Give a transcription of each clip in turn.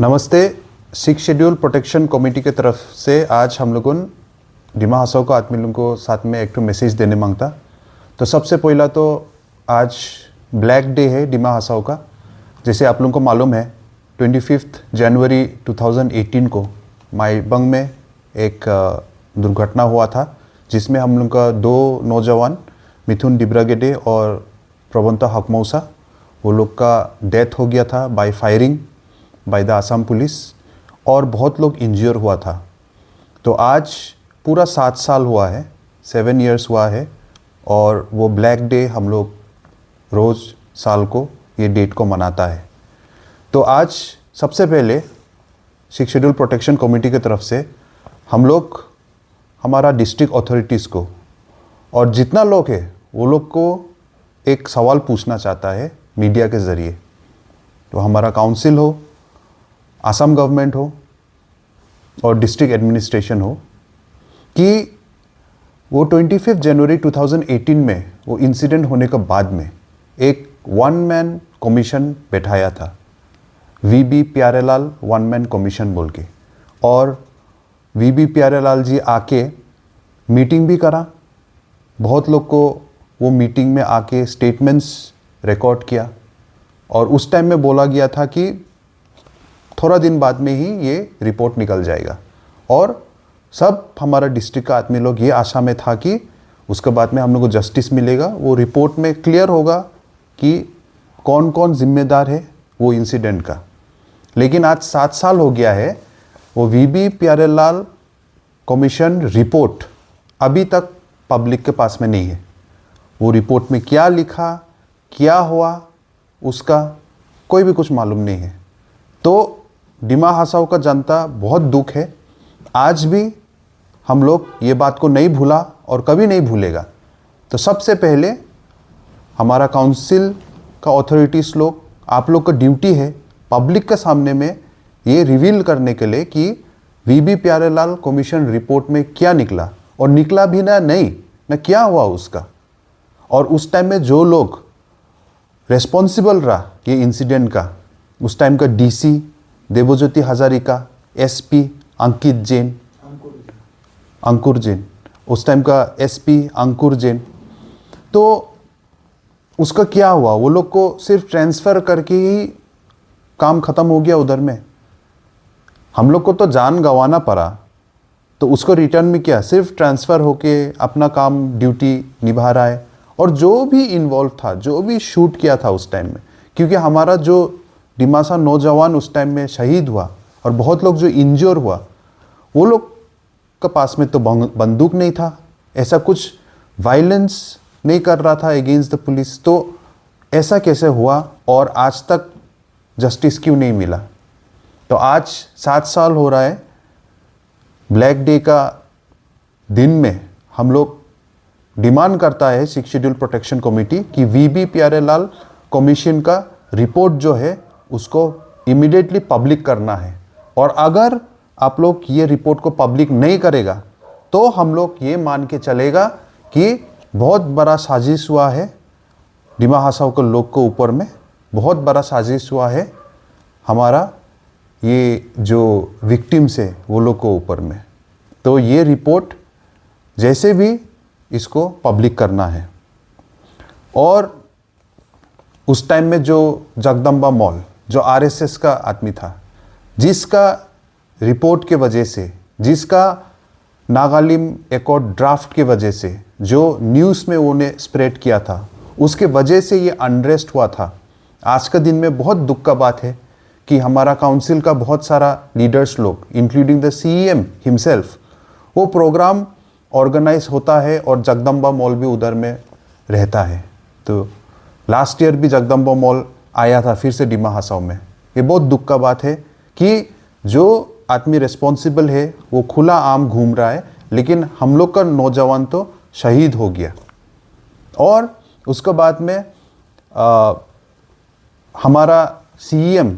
नमस्ते। Six schedule protection committee की तरफ से आज हम लोगों डिमा हसाओ का आदमी लोगों को साथ में एक तो मैसेज देने मांगता। तो सबसे पहला तो आज ब्लैक डे है डिमा हसाओ का। जैसे आप लोगों को मालूम है 25 जनवरी 2018 को माईबंग में एक दुर्घटना हुआ था, जिसमें हम लोग का दो नौजवान मिथुन डिब्रागेडे और प्रबंता हकमौसा वो लोग का डेथ हो गया था by firing by the Assam police, और बहुत लोग इंजर हुआ था। तो आज पूरा 7 साल हुआ है, 7 इयर्स हुआ है, और वो ब्लैक डे हम लोग रोज़ साल को ये डेट को मनाता है। तो आज सबसे पहले सिक्स शेड्यूल प्रोटेक्शन कमेटी की तरफ से हम लोग हमारा डिस्ट्रिक्ट अथॉरिटीज़ को और जितना लोग है वो लोग को एक सवाल पूछना चाहता है मीडिया के ज़रिए। तो हमारा काउंसिल हो, आसाम गवर्नमेंट हो और डिस्ट्रिक्ट एडमिनिस्ट्रेशन हो कि वो 25 जनवरी 2018 में वो इंसिडेंट होने के बाद में एक 1 मैन कमीशन बैठाया था, वीबी प्यारेलाल 1 मैन कमीशन बोल के, और वीबी प्यारेलाल जी आके मीटिंग भी करा। बहुत लोग को वो मीटिंग में आके स्टेटमेंट्स रिकॉर्ड किया, और उस टाइम में बोला गया था कि थोड़ा दिन बाद में ही ये रिपोर्ट निकल जाएगा, और सब हमारा डिस्ट्रिक्ट का आदमी लोग ये आशा में था कि उसके बाद में हम लोग को जस्टिस मिलेगा। वो रिपोर्ट में क्लियर होगा कि कौन कौन जिम्मेदार है वो इंसिडेंट का। लेकिन आज 7 साल हो गया है, वो वीबी प्यारेलाल कमीशन रिपोर्ट अभी तक पब्लिक के पास में नहीं है। वो रिपोर्ट में क्या लिखा, क्या हुआ, उसका कोई भी कुछ मालूम नहीं है। तो डिमा हसाओ का जनता बहुत दुख है। आज भी हम लोग ये बात को नहीं भूला और कभी नहीं भूलेगा। तो सबसे पहले हमारा काउंसिल का अथॉरिटीज़ लोग, आप लोग का ड्यूटी है पब्लिक के सामने में ये रिवील करने के लिए कि वीबी प्यारेलाल कमीशन रिपोर्ट में क्या निकला, और निकला भी ना क्या हुआ उसका। और उस टाइम में जो लोग रेस्पॉन्सिबल रहा ये इंसिडेंट का, उस टाइम का डीसी देवज्योति हजारिका, एसपी अंकुर जैन, उस टाइम का एसपी अंकुर जैन, तो उसका क्या हुआ? वो लोग को सिर्फ ट्रांसफ़र करके ही काम ख़त्म हो गया उधर में। हम लोग को तो जान गंवाना पड़ा, तो उसको रिटर्न में क्या सिर्फ ट्रांसफ़र होके अपना काम ड्यूटी निभा रहा है। और जो भी इन्वॉल्व था, जो भी शूट किया था उस टाइम में, क्योंकि हमारा जो डिमासा नौजवान उस टाइम में शहीद हुआ और बहुत लोग जो इंजर हुआ, वो लोग के पास में तो बंदूक नहीं था, ऐसा कुछ वायलेंस नहीं कर रहा था अगेंस्ट द पुलिस। तो ऐसा कैसे हुआ और आज तक जस्टिस क्यों नहीं मिला? तो आज 7 साल हो रहा है ब्लैक डे का दिन में हम लोग डिमांड करता है सिक्स शेड्यूल प्रोटेक्शन कमेटी कि वीबी प्यारेलाल कमीशन का रिपोर्ट जो है उसको इमीडिएटली पब्लिक करना है। और अगर आप लोग ये रिपोर्ट को पब्लिक नहीं करेगा तो हम लोग ये मान के चलेगा कि बहुत बड़ा साजिश हुआ है डिमा हसाओ के लोग के ऊपर में, बहुत बड़ा साजिश हुआ है हमारा ये जो विक्टिम्स है वो लोग के ऊपर में। तो ये रिपोर्ट जैसे भी इसको पब्लिक करना है। और उस टाइम में जो जगदम्बा मॉल जो आरएसएस का आदमी था, जिसका रिपोर्ट के वजह से, जिसका नागालिम एकॉर्ड ड्राफ्ट के वजह से जो न्यूज़ में उन्हें स्प्रेड किया था, उसके वजह से ये अनरेस्ट हुआ था। आज का दिन में बहुत दुख का बात है कि हमारा काउंसिल का बहुत सारा लीडर्स लोग इंक्लूडिंग द सीएम हिमसेल्फ, वो प्रोग्राम ऑर्गेनाइज होता है और जगदम्बा मॉल भी उधर में रहता है। तो लास्ट ईयर भी जगदम्बा मॉल आया था फिर से डिमा हसाओ में। ये बहुत दुख का बात है कि जो आदमी रिस्पॉन्सिबल है वो खुला आम घूम रहा है, लेकिन हम लोग का नौजवान तो शहीद हो गया। और उसके बाद में हमारा सीएम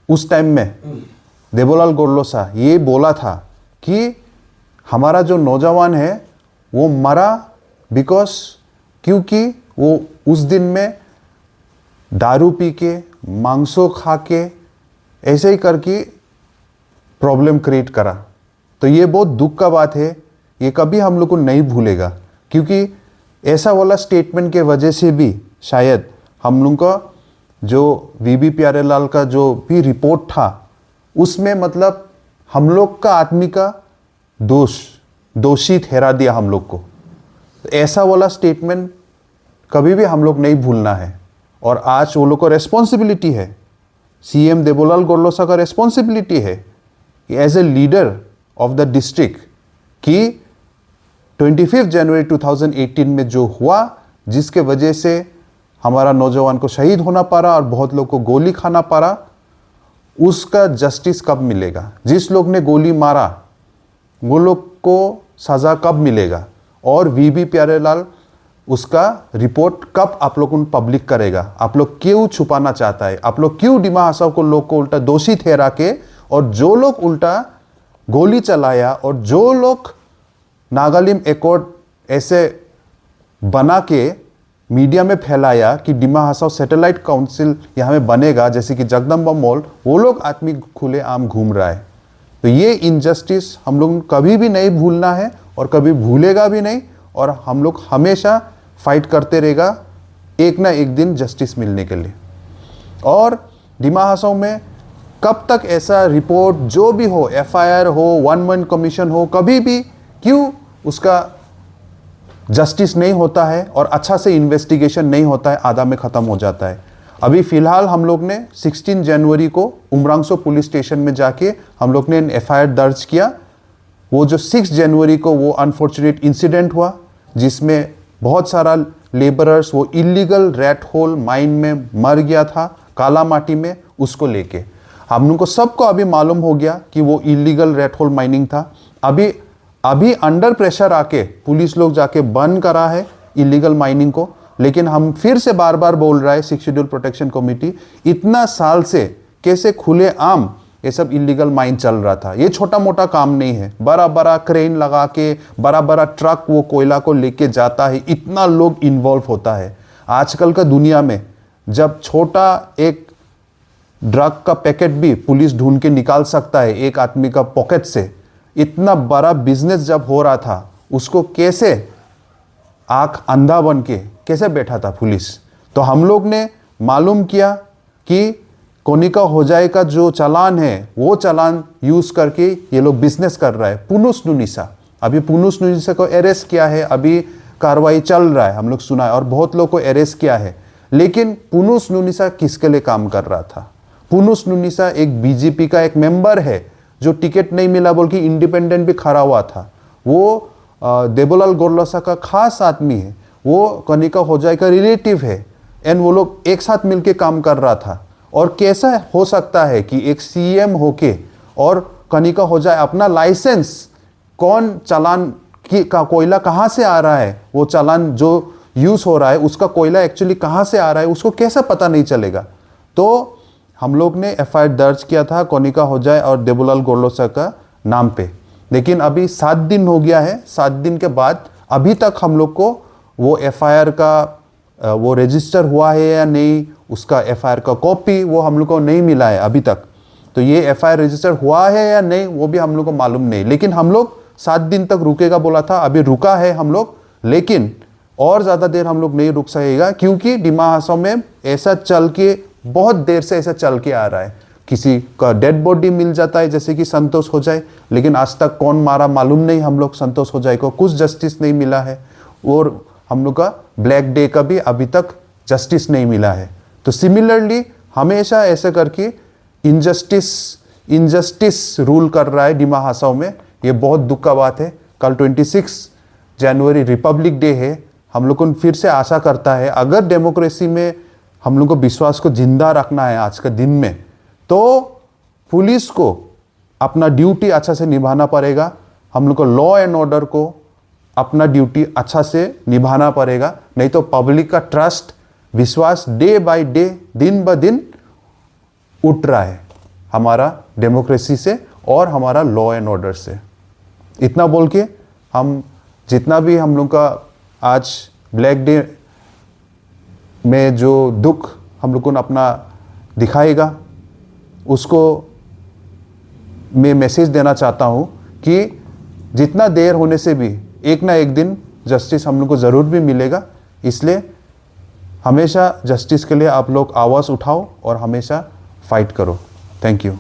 उस टाइम में देवोलाल गोरलोसा ये बोला था कि हमारा जो नौजवान है वो मरा क्योंकि वो उस दिन में दारू पी के, मांसो खा के, ऐसे ही करके प्रॉब्लम क्रिएट करा। तो ये बहुत दुख का बात है, ये कभी हम लोग को नहीं भूलेगा, क्योंकि ऐसा वाला स्टेटमेंट के वजह से भी शायद हम लोग का जो वीबी प्यारेलाल का जो भी रिपोर्ट था उसमें मतलब हम लोग का आदमी का दोषी ठहरा दिया हम लोग को। तो ऐसा वाला स्टेटमेंट कभी भी हम लोग नहीं भूलना है। और आज वो लोग को रेस्पॉन्सिबिलिटी है, सीएम देवोलाल गोरलोसा का रेस्पॉन्सिबिलिटी है as a leader of the district कि 25 जनवरी 2018 में जो हुआ, जिसके वजह से हमारा नौजवान को शहीद होना पड़ा और बहुत लोग को गोली खाना पड़ा, उसका जस्टिस कब मिलेगा? जिस लोग ने गोली मारा वो लोग को सज़ा कब मिलेगा? और वीबी प्यारेलाल उसका रिपोर्ट कब आप लोग पब्लिक करेगा? आप लोग क्यों छुपाना चाहता है? आप लोग क्यों डिमा हसाओ को लोग को उल्टा दोषी ठहरा के, और जो लोग उल्टा गोली चलाया और जो लोग नागालिम एकॉर्ड ऐसे बना के मीडिया में फैलाया कि डिमा हसाओ सैटेलाइट काउंसिल यहाँ में बनेगा जैसे कि जगदम्बा मॉल, वो लोग आदमी खुले आम घूम रहा है। तो ये इनजस्टिस हम लोग कभी भी नहीं भूलना है और कभी भूलेगा भी नहीं, और हम लोग हमेशा फाइट करते रहेगा एक ना एक दिन जस्टिस मिलने के लिए। और डिमा हसाओ में कब तक ऐसा रिपोर्ट जो भी हो, एफआईआर हो, 1-1 कमीशन हो, कभी भी क्यों उसका जस्टिस नहीं होता है और अच्छा से इन्वेस्टिगेशन नहीं होता है, आधा में ख़त्म हो जाता है। अभी फ़िलहाल हम लोग ने 16 जनवरी को उमरांगसो पुलिस स्टेशन में जाके हम लोग ने एफआईआर दर्ज किया। वो जो 6 जनवरी को वो अनफॉर्चुनेट इंसिडेंट हुआ जिसमें बहुत सारा लेबरर्स वो इलीगल रेड होल माइन में मर गया था, काला माटी में, उसको लेके हम लोग को सबको अभी मालूम हो गया कि वो इलीगल रेड होल माइनिंग था। अभी अंडर प्रेशर आके पुलिस लोग जाके बंद करा है इलीगल माइनिंग को, लेकिन हम फिर से बार बार बोल रहा है 6 शेड्यूल प्रोटेक्शन कमेटी इतना साल से कैसे खुले आम ये सब इलीगल माइन चल रहा था। ये छोटा मोटा काम नहीं है, बड़ा बड़ा क्रेन लगा के बड़ा बड़ा ट्रक वो कोयला को लेके जाता है, इतना लोग इन्वॉल्व होता है। आजकल का दुनिया में जब छोटा एक ड्रग का पैकेट भी पुलिस ढूंढ के निकाल सकता है एक आदमी का पॉकेट से, इतना बड़ा बिजनेस जब हो रहा था उसको कैसे आंख अंधा बन के कैसे बैठा था पुलिस। तो हम लोग ने मालूम किया कि कोनिका होजाई का जो चालान है वो चालान यूज करके ये लोग बिजनेस कर रहा है। पुनुस नुनिसा, अभी पुनुस नुनिसा को अरेस्ट किया है, अभी कार्रवाई चल रहा है, हम लोग सुना है, और बहुत लोग को अरेस्ट किया है। लेकिन पुनुस नुनिसा किसके लिए काम कर रहा था? पुनुस नुनिसा एक बीजेपी का एक मेंबर है जो टिकट नहीं मिला बोल के इंडिपेंडेंट भी खड़ा हुआ था। वो देवोलाल गोरलोसा का खास आदमी है, वो कनिका होजाई का रिलेटिव है, एंड वो लोग एक साथ मिलके काम कर रहा था। और कैसा हो सकता है कि एक सीएम होके और कनिका होजाई अपना लाइसेंस, कौन चालान की का कोयला कहाँ से आ रहा है, वो चालान जो यूज हो रहा है उसका कोयला एक्चुअली कहाँ से आ रहा है उसको कैसे पता नहीं चलेगा? तो हम लोग ने एफआईआर दर्ज किया था कोनिका होजाई और देवोलाल गोरलोसा का नाम पे। लेकिन अभी 7 दिन हो गया है, 7 दिन के बाद अभी तक हम लोग को वो एफआईआर का वो रजिस्टर हुआ है या नहीं, उसका एफआईआर का कॉपी वो हम लोग को नहीं मिला है अभी तक। तो ये एफआईआर रजिस्टर हुआ है या नहीं वो भी हम लोग को मालूम नहीं। लेकिन हम लोग 7 दिन तक रुकेगा बोला था, अभी रुका है हम लोग, लेकिन और ज़्यादा देर हम लोग नहीं रुक सकेगा, क्योंकि डिमा हसाओ में ऐसा चल के बहुत देर से ऐसा चल के आ रहा है। किसी का डेड बॉडी मिल जाता है जैसे कि संतोष होजाई, लेकिन आज तक कौन मारा मालूम नहीं हम लोग संतोष होजाई को, कुछ जस्टिस नहीं मिला है। और हम लोग का ब्लैक डे का भी अभी तक जस्टिस नहीं मिला है। तो सिमिलरली हमेशा ऐसे करके इनजस्टिस रूल कर रहा है डिमा हसाओ में। ये बहुत दुख का बात है। कल 26 जनवरी रिपब्लिक डे है। हम लोग को फिर से आशा करता है, अगर डेमोक्रेसी में हम लोग को विश्वास को जिंदा रखना है आज के दिन में, तो पुलिस को अपना ड्यूटी अच्छा से निभाना पड़ेगा। हम लोग को लॉ एंड ऑर्डर को अपना ड्यूटी अच्छा से निभाना पड़ेगा, नहीं तो पब्लिक का ट्रस्ट, विश्वास डे बाय डे, दिन ब दिन उठ रहा है हमारा डेमोक्रेसी से और हमारा लॉ एंड ऑर्डर से। इतना बोल के हम जितना भी हम लोग का आज ब्लैक डे में जो दुख हम लोग को अपना दिखाएगा, उसको मैं मैसेज देना चाहता हूँ कि जितना देर होने से भी एक ना एक दिन जस्टिस हम लोग को ज़रूर भी मिलेगा। इसलिए हमेशा जस्टिस के लिए आप लोग आवाज़ उठाओ और हमेशा फाइट करो। Thank you.